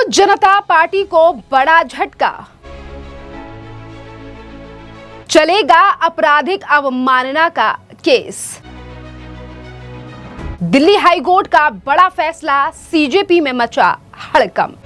कांग्रेस जनता party को बड़ा झटका, चलेगा आपराधिक अवमानना का केस। दिल्ली हाईकोर्ट का बड़ा फैसला, सीजेपी में मचा हड़कंप।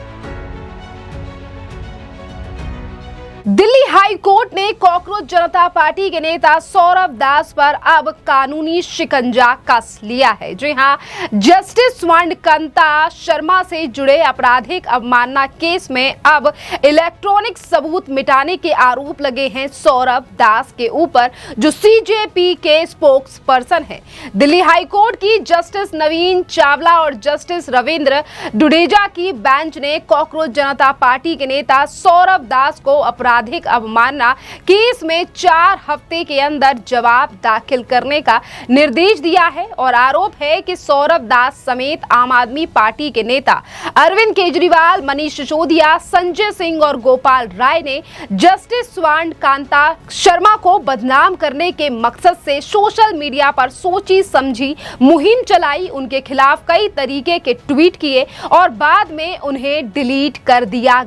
दिल्ली हाई कोर्ट ने कॉकरोच जनता पार्टी के नेता सौरभ दास पर अब कानूनी शिकंजा कस लिया है। जी हां, जस्टिस स्वर्णकांता शर्मा से जुड़े आपराधिक अवमानना केस में अब इलेक्ट्रॉनिक सबूत मिटाने के आरोप लगे हैं सौरभ दास के ऊपर, जो सीजेपी के स्पोक्स पर्सन है। दिल्ली हाई कोर्ट की जस्टिस नवीन चावला और जस्टिस रविंद्र डुडेजा की बेंच ने कॉकरोच जनता पार्टी के नेता सौरभ दास को आपराधिक अवमानना केस में 4 हफ्ते के अंदर जवाब दाखिल करने का निर्देश दिया है और आरोप है कि सौरभ दास समेत आम आदमी पार्टी के नेता अरविंद केजरीवाल, मनीष सिसोदिया, संजय सिंह और गोपाल राय ने जस्टिस स्वर्णकांता शर्मा को बदनाम करने के मकसद से सोशल मीडिया पर सोची समझी मुहिम चलाई, उनके खिलाफ कई तरीके के ट्वीट किए और बाद में उन्हें डिलीट कर दिया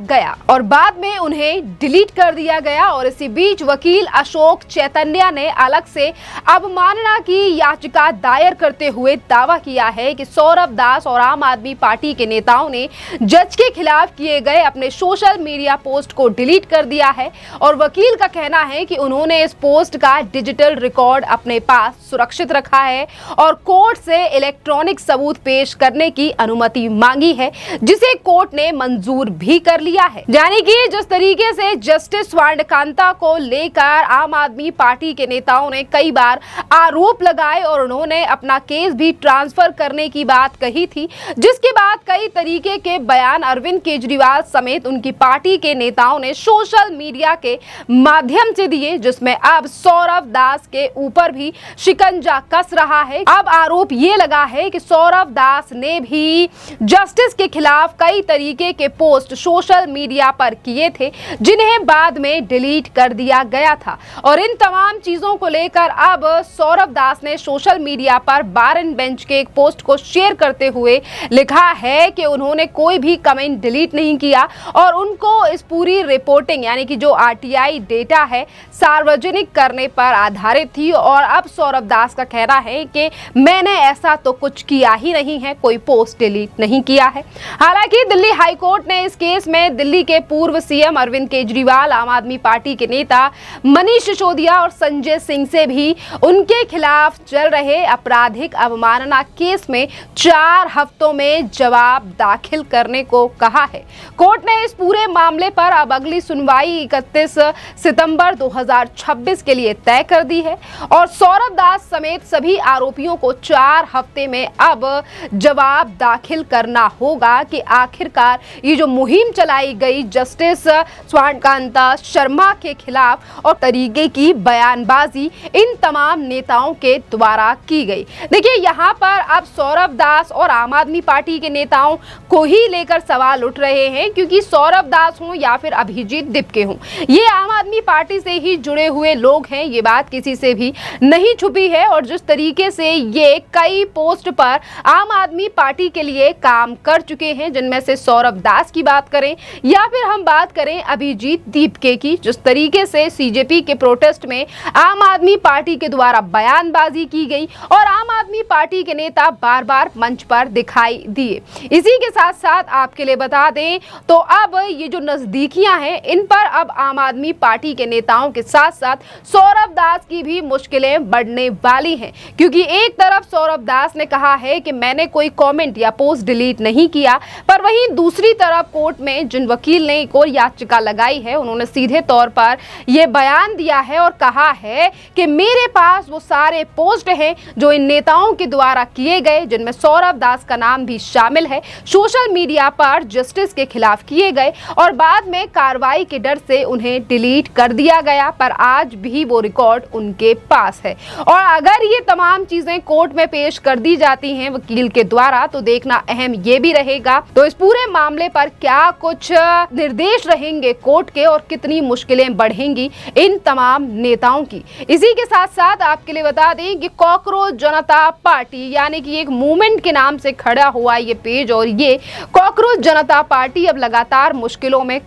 गया। और इसी बीच वकील अशोक चैतन्य ने अलग से अवमानना की याचिका दायर करते हुए दावा किया है कि सौरभ दास और आम आदमी पार्टी के नेताओं ने जज के खिलाफ किए गए अपने सोशल मीडिया पोस्ट को डिलीट कर दिया है और वकील का कहना है कि उन्होंने इस पोस्ट का डिजिटल रिकॉर्ड अपने पास सुरक्षित रखा है और कोर्ट से इलेक्ट्रॉनिक सबूत पेश करने की अनुमति मांगी है, जिसे कोर्ट ने मंजूर भी कर लिया है। यानी कि जिस तरीके से जस्टिस स्वर्णकांता को लेकर आम आदमी पार्टी के नेताओं ने कई बार आरोप लगाए और उन्होंने अपना केस भी ट्रांसफर करने की बात कही थी, जिसके बाद कई तरीके के बयान अरविंद केजरीवाल समेत उनकी पार्टी के नेताओं ने सोशल मीडिया के माध्यम से दिए, जिसमें अब सौरभ दास के ऊपर भी शिकंजा कस रहा है। अब आरोप ये लगा है कि सौरभ दास ने भी जस्टिस के खिलाफ कई तरीके के पोस्ट सोशल मीडिया पर किए थे, जिन्हें बाद में डिलीट कर दिया गया था। और इन तमाम चीजों को लेकर अब सौरभ दास ने सोशल मीडिया पर बार एंड बेंच के एक पोस्ट को शेयर करते हुए लिखा है कि उन्होंने कोई भी कमेंट डिलीट नहीं किया और उनको इस पूरी रिपोर्टिंग यानी कि जो आरटीआई डेटा है सार्वजनिक करने पर आधारित थी। और अब सौरभ दास का कहना है कि मैंने ऐसा तो कुछ किया ही नहीं है, कोई पोस्ट डिलीट नहीं किया है। हालांकि दिल्ली हाईकोर्ट ने इस केस में दिल्ली के पूर्व सीएम अरविंद केजरीवाल, आम आदमी पार्टी के नेता मनीष सिसोदिया और संजय सिंह से भी उनके खिलाफ चल रहे आपराधिक अवमानना केस में 4 हफ्तों में जवाब दाखिल करने को कहा है। कोर्ट ने इस पूरे मामले पर अब अगली सुनवाई 31 सितंबर 2026 के लिए तय कर दी है और सौरभ दास समेत सभी आरोपियों को 4 हफ्ते में अब जवाब दाखिल करना होगा कि आखिरकार ये जो मुहिम चलाई गई जस्टिस स्वर्णकांता शर्मा के खिलाफ और तरीके की बयानबाजी इन तमाम नेताओं के द्वारा की गई। देखिए, यहाँ पर अब सौरभ दास और आम आदमी पार्टी के नेताओं को ही लेकर सवाल उठ रहे हैं, क्योंकि सौरभ दास हों या फिर अभिजीत दिपके हों, ये आम आदमी पार्टी से ही जुड़े हुए लोग हैं, ये बात किसी से भी नहीं छुपी है। और जिस तरीके से ये कई पोस्ट पर आम आदमी पार्टी के लिए काम कर चुके हैं, जिनमें से सौरभ दास की बात करें या फिर हम बात करें अभिजीत दीपके की, जिस तरीके से सीजेपी के प्रोटेस्ट में आम आदमी पार्टी के द्वारा बयानबाजी की गई और आम आदमी पार्टी के नेता बार बार मंच पर दिखाई दिए। इसी के साथ साथ आपके लिए बता दें तो अब ये जो नजदीकियां हैं, इन पर अब आम आदमी पार्टी के नेताओं के साथ साथ सौरभ दास की भी मुश्किलें बढ़ने वाली हैं, क्योंकि एक तरफ सौरभ दास ने कहा है कि मैंने कोई कमेंट या पोस्ट डिलीट नहीं किया, पर वहीं दूसरी तरफ कोर्ट में जिन वकील ने एक और याचिका लगाई है, उन्होंने सीधे तौर पर यह बयान दिया है और कहा है कि मेरे पास वो सारे पोस्ट हैं जो इन नेताओं के द्वारा किए गए, जिनमें सौरभ दास का नाम भी शामिल है, सोशल मीडिया पर जस्टिस के खिलाफ किए गए और बाद में कार्रवाई के डर से उन्हें डिलीट कर दिया गया, पर आज भी वो रिकॉर्ड उनके पास है। और अगर ये तमाम चीजें कोर्ट में पेश कर दी जाती हैं वकील के द्वारा, तो देखना अहम ये भी रहेगा तो इस पूरे मामले पर क्या कुछ निर्देश रहेंगे कोर्ट के और और कितनी मुश्किलें बढ़ेंगी इन तमाम नेताओं की। इसी के साथ साथ आपके लिए बता दें कि कॉकरोच जनता पार्टी यानी कि एक मूवमेंट के नाम से खड़ा हुआ ये पेज, और ये कॉकरोच जनता पार्टी अब लगातार मुश्किलों में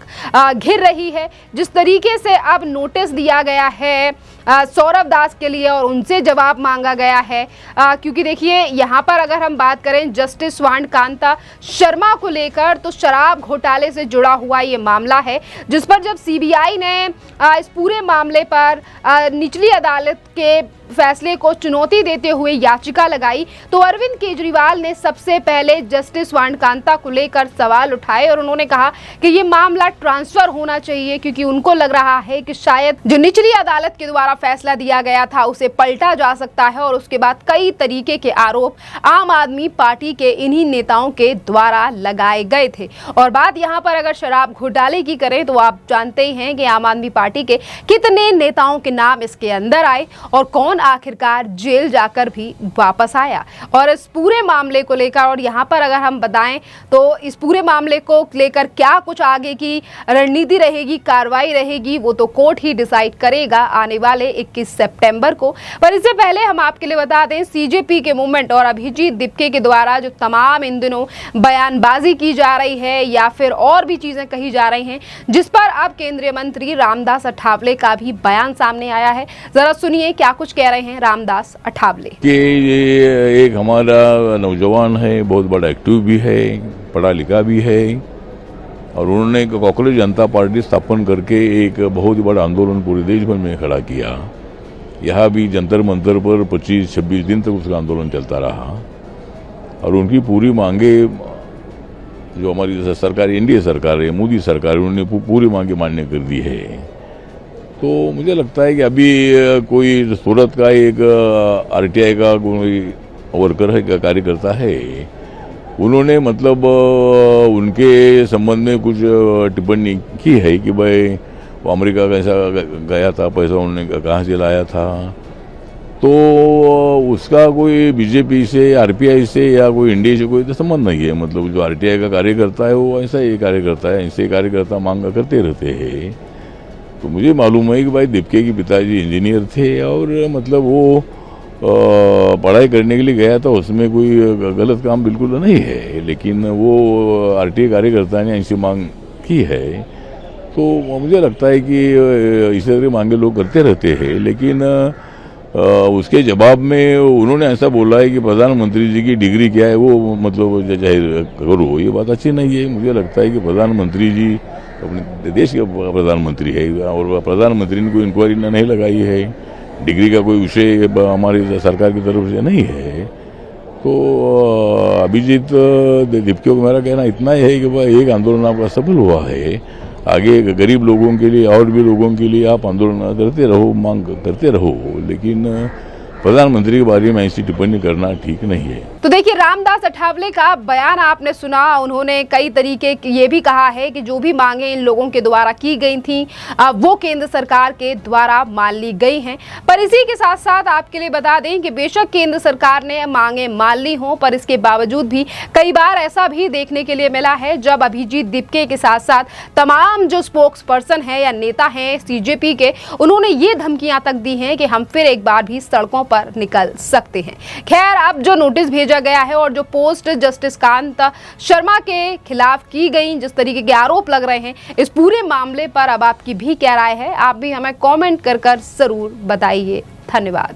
घिर रही है। जिस तरीके से अब नोटिस दिया गया है सौरभ दास के लिए और उनसे जवाब मांगा गया है, क्योंकि देखिए यहाँ पर अगर हम बात करें जस्टिस स्वांतकांता शर्मा को लेकर, तो शराब घोटाले से जुड़ा हुआ ये मामला है, जिस पर जब सीबीआई ने इस पूरे मामले पर निचली अदालत के फैसले को चुनौती देते हुए याचिका लगाई, तो अरविंद केजरीवाल ने सबसे पहले जस्टिस स्वांतकांता को लेकर सवाल उठाए और उन्होंने कहा कि ये मामला ट्रांसफर होना चाहिए, क्योंकि उनको लग रहा है कि शायद जो निचली अदालत के द्वारा फैसला दिया गया था उसे पलटा जा सकता है। और उसके बाद कई तरीके के आरोप आम आदमी पार्टी के इन्हीं नेताओं के द्वारा लगाए गए थे। और बात यहाँ पर अगर शराब घोटाले की करें तो आप जानते ही हैं कि आम आदमी पार्टी के कितने नेताओं के नाम इसके अंदर आए और कौन आखिरकार जेल जाकर भी वापस आया। और इस पूरे मामले को लेकर, और यहाँ पर अगर हम बताएं तो इस पूरे मामले को लेकर क्या कुछ आगे की रणनीति रहेगी, कार्रवाई रहेगी, वो तो कोर्ट ही डिसाइड करेगा आने वाले 21 सितंबर को। पर इससे पहले हम आपके लिए बता दें सीजेपी के मूवमेंट और अभिजीत दीपके के द्वारा जो तमाम इन दिनों बयानबाजी की जा रही है या फिर और भी चीजें कही जा रही हैं, जिस पर अब केंद्रीय मंत्री रामदास अठावले का भी बयान सामने आया है। जरा सुनिए क्या कुछ कह रहे हैं रामदास अठावले। कि ये एक हमारा नौजवान है, बहुत बड़ा एक्टिव भी है, पढ़ा लिखा भी है, और उन्होंने कॉकरोच जनता पार्टी स्थापन करके एक बहुत बड़ा आंदोलन पूरे देश भर में खड़ा किया। यहाँ भी जंतर मंतर पर 25-26 दिन तक उसका आंदोलन चलता रहा, और उनकी पूरी मांगे जो हमारी सरकार एनडीए सरकार है, मोदी सरकार है, उन्होंने पूरी मांगे मान्य कर दी है। तो मुझे लगता है कि अभी कोई सूरत का एक आरटीआई का कोई वर्कर है, कार्यकर्ता है, उन्होंने मतलब उनके संबंध में कुछ टिप्पणी की है कि भाई वो अमेरिका कैसा गया था, पैसा उन्होंने कहाँ से लाया था, तो उसका कोई बीजेपी से, आरपीआई से या कोई एनडीए से कोई तो संबंध नहीं है। मतलब जो आरटीआई का कार्यकर्ता है वो ऐसा ही कार्यकर्ता है, ऐसे कार्यकर्ता मांग करते रहते हैं। तो मुझे मालूम है कि भाई दीपके के पिताजी इंजीनियर थे, और मतलब वो पढ़ाई करने के लिए गया था, उसमें कोई गलत काम बिल्कुल नहीं है, लेकिन वो आरटीआई कार्यकर्ता ने ऐसी मांग की है। तो मुझे लगता है कि इस तरह की मांगे लोग करते रहते हैं, लेकिन उसके जवाब में उन्होंने ऐसा बोला है कि प्रधानमंत्री जी की डिग्री क्या है वो मतलब जाहिर करो, ये बात अच्छी नहीं है। मुझे लगता है कि प्रधानमंत्री जी अपने देश के प्रधानमंत्री है, और प्रधानमंत्री ने कोई इंक्वायरी नहीं लगाई है, डिग्री का कोई विषय हमारी सरकार की तरफ से नहीं है। तो अभिजीत दीपके को मेरा कहना इतना ही है कि भाई एक आंदोलन आपका सफल हुआ है, आगे गरीब लोगों के लिए और भी लोगों के लिए आप आंदोलन करते रहो, मांग करते रहो, लेकिन प्रधानमंत्री के बारे में ऐसी टिप्पणी करना ठीक नहीं है। तो देखिए रामदास अठावले का बयान आपने सुना, उन्होंने कई तरीके ये भी कहा है कि जो भी मांगे इन लोगों के द्वारा की गई थी वो केंद्र सरकार के द्वारा मान ली गई हैं। पर इसी के साथ साथ आपके लिए बता दें कि बेशक केंद्र सरकार ने मांगे मान ली हों, पर इसके बावजूद भी कई बार ऐसा भी देखने के लिए मिला है जब अभिजीत दीपके के साथ साथ तमाम जो स्पोक्स पर्सन है या नेता हैं सीजेपी के, उन्होंने ये धमकियां तक दी हैं कि हम फिर एक बार भी सड़कों पर निकल सकते हैं। खैर अब जो नोटिस भेजा गया है और जो पोस्ट जस्टिस कांत शर्मा के खिलाफ की गई, जिस तरीके के आरोप लग रहे हैं इस पूरे मामले पर, अब आपकी भी क्या राय है, आप भी हमें कमेंट कर जरूर बताइए। धन्यवाद।